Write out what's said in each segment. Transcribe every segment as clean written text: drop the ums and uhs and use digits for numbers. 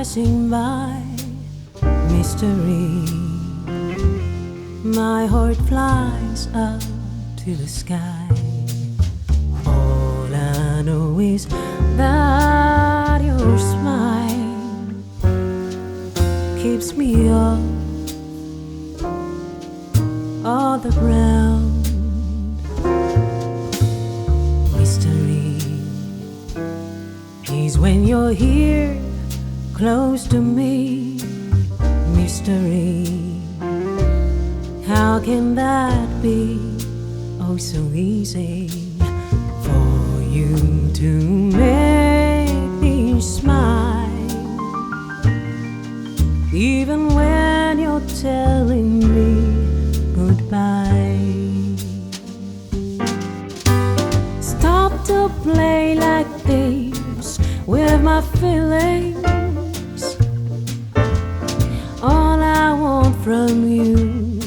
passing by, mystery. My heart flies up to the sky. All I know is that your smile keeps me up all the ground. Mystery is when you're here close to me. Mystery, how can that be? Oh, so easy for you to make me smile, even when you're telling me goodbye. Stop to play like this with my feelings. All I want from you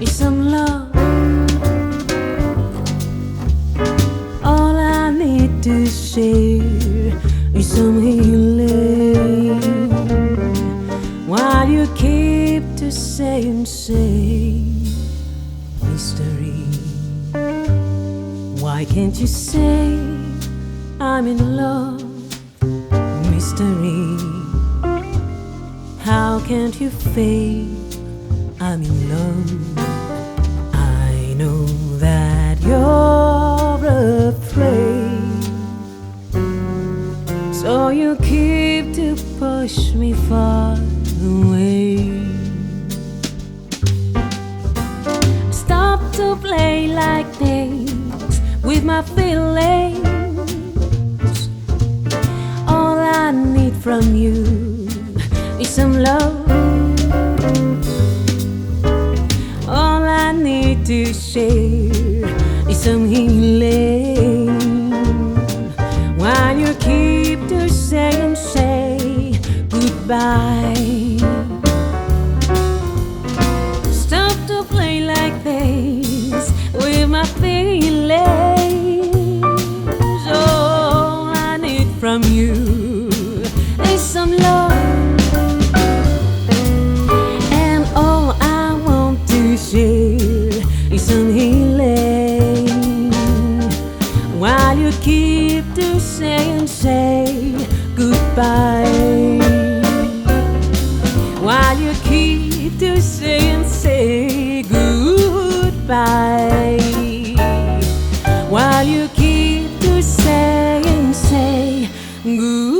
is some love. All I need to share is some healing. While you keep to say and say, mystery, why can't you say I'm in love? Mystery, how can't you fake I'm in love? I know that you're afraid, so you keep to push me far away. Stop to play like this with my feelings. All I need from you is some love. All I need to share is some healing. While you keep to say and say goodbye. Stop to play like this with my feelings. All I need from you is some love. And all I want to share is some healing. While you keep to say and say goodbye. While you keep to say and say goodbye. While you keep to say and say goodbye.